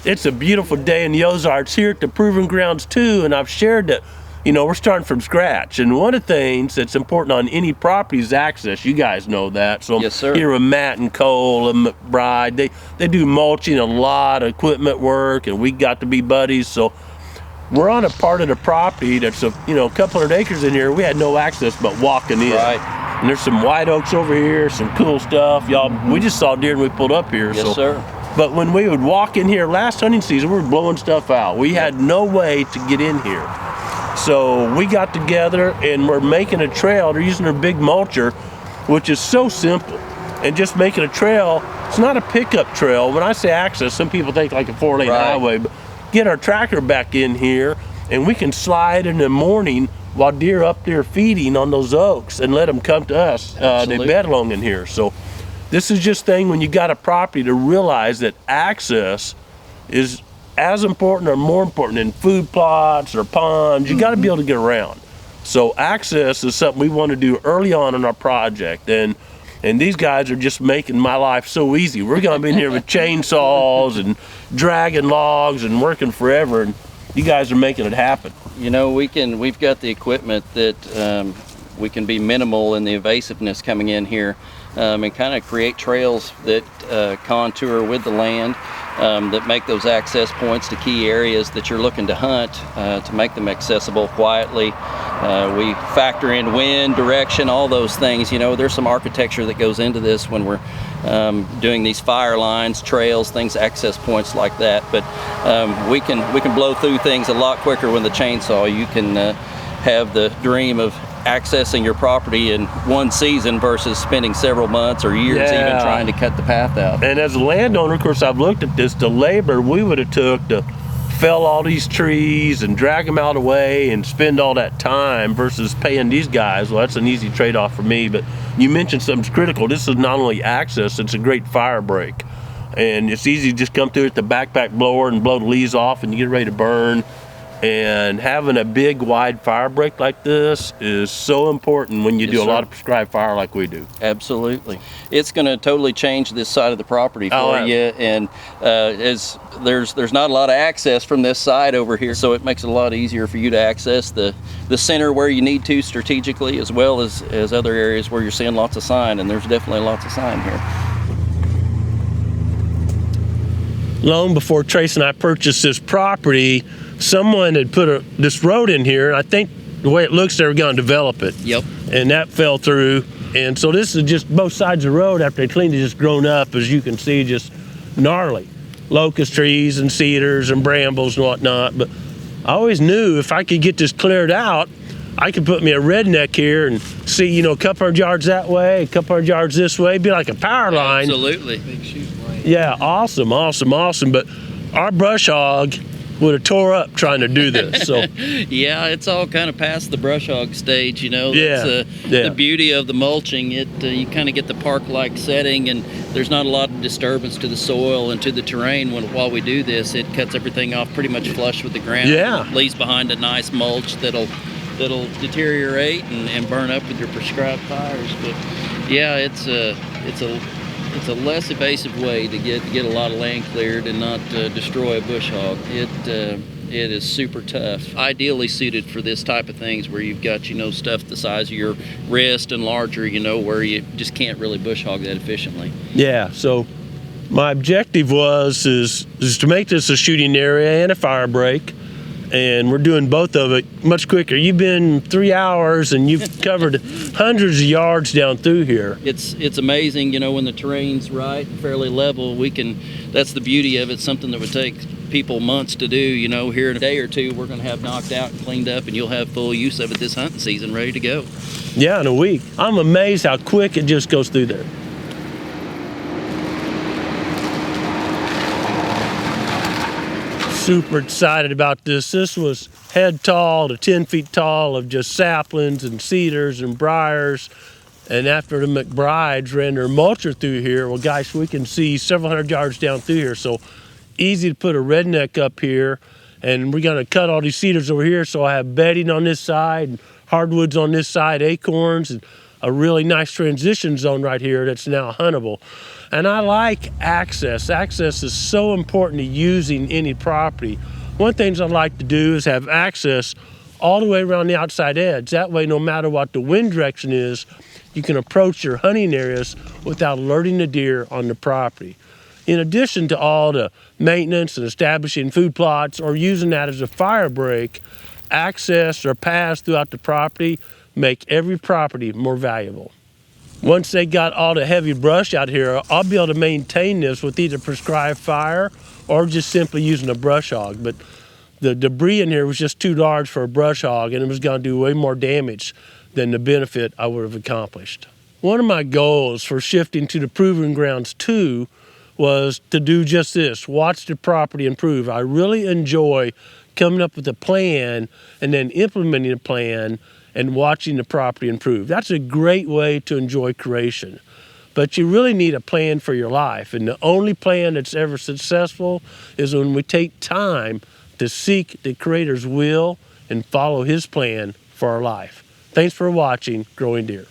it's a beautiful day in the Ozarks here at the Proving Grounds too, and I've shared that, you know, we're starting from scratch. And one of the things that's important on any property is access. You guys know that. So yes, sir. Here with Matt and Cole and McBride, they do mulching, a lot of equipment work, and we got to be buddies. So we're on a part of the property that's a couple hundred acres in here. We had no access but walking in. Right. And there's some white oaks over here, some cool stuff. Y'all, we just saw deer and we pulled up here. Yes, sir. But when we would walk in here last hunting season, we were blowing stuff out. We had no way to get in here. So we got together and we're making a trail. They're using their big mulcher, which is so simple. And just making a trail, it's not a pickup trail. When I say access, some people think like a 4-lane highway, but get our tractor back in here and we can slide in the morning while deer up there feeding on those oaks and let them come to us. They bed along in here. So this is just thing when you got a property to realize that access is as important or more important than food plots or ponds. You got to be able to get around. So access is something we want to do early on in our project, and these guys are just making my life so easy. We're going to be in here with chainsaws and dragging logs and working forever, and you guys are making it happen. You know, we've got the equipment that we can be minimal in the evasiveness coming in here, and kind of create trails that contour with the land, that make those access points to key areas that you're looking to hunt, to make them accessible quietly. We factor in wind, direction, all those things. You know, there's some architecture that goes into this when we're doing these fire lines, trails, things, access points like that. But we can blow through things a lot quicker with the chainsaw. You can have the dream of accessing your property in one season versus spending several months or years even trying to cut the path out. And as a landowner, of course, I've looked at this, the labor we would have took to fell all these trees and drag them out of the way and spend all that time versus paying these guys. Well, that's an easy trade-off for me. But you mentioned something's critical. This is not only access, it's a great fire break. And it's easy to just come through with the backpack blower and blow the leaves off and you get ready to burn. And having a big wide fire break like this is so important when you do a lot of prescribed fire like we do. Absolutely. It's going to totally change this side of the property for you, and as there's not a lot of access from this side over here, so it makes it a lot easier for you to access the center where you need to strategically, as well as other areas where you're seeing lots of sign, and there's definitely lots of sign here. Long before Trace and I purchased this property, someone had put this road in here, and I think the way it looks, they were going to develop it. Yep. And that fell through. And so this is just both sides of the road after they cleaned it, just grown up, as you can see, just gnarly. Locust trees and cedars and brambles and whatnot. But I always knew if I could get this cleared out, I could put me a redneck here and see, you know, a couple hundred yards that way, a couple hundred yards this way, be like a power line. Absolutely. Yeah, awesome. But our brush hog would have tore up trying to do this. So yeah, it's all kind of past the brush hog stage, you know. That's the beauty of the mulching. You kind of get the park-like setting, and there's not a lot of disturbance to the soil and to the terrain while we do this. It cuts everything off pretty much flush with the ground. Yeah. It leaves behind a nice mulch that'll deteriorate and burn up with your prescribed fires. But yeah, it's a less evasive way to get a lot of land cleared and not destroy a bush hog. It is super tough. Ideally suited for this type of things where you've got, you know, stuff the size of your wrist and larger, you know, where you just can't really bush hog that efficiently. Yeah, so my objective is to make this a shooting area and a fire break. And we're doing both of it much quicker. You've been 3 hours and you've covered hundreds of yards down through here. It's amazing, you know, when the terrain's right, fairly level, that's the beauty of it, something that would take people months to do. You know, here in a day or two, we're going to have knocked out and cleaned up, and you'll have full use of it this hunting season, ready to go. Yeah, in a week. I'm amazed how quick it just goes through there. Super excited about this. This was head tall to 10 feet tall of just saplings and cedars and briars. And after the McBrides ran their mulcher through here, well, gosh, we can see several hundred yards down through here. So easy to put a redneck up here. And we're going to cut all these cedars over here. So I have bedding on this side, and hardwoods on this side, acorns. And a really nice transition zone right here that's now huntable. And I like access. Access is so important to using any property. One of the things I like to do is have access all the way around the outside edge. That way, no matter what the wind direction is, you can approach your hunting areas without alerting the deer on the property. In addition to all the maintenance and establishing food plots or using that as a fire break, access or paths throughout the property make every property more valuable. Once they got all the heavy brush out here, I'll be able to maintain this with either prescribed fire or just simply using a brush hog. But the debris in here was just too large for a brush hog, and it was going to do way more damage than the benefit I would have accomplished. One of my goals for shifting to the Proving Grounds 2 was to do just this, watch the property improve. I really enjoy coming up with a plan and then implementing a plan and watching the property improve. That's a great way to enjoy creation. But you really need a plan for your life. And the only plan that's ever successful is when we take time to seek the Creator's will and follow His plan for our life. Thanks for watching Growing Deer.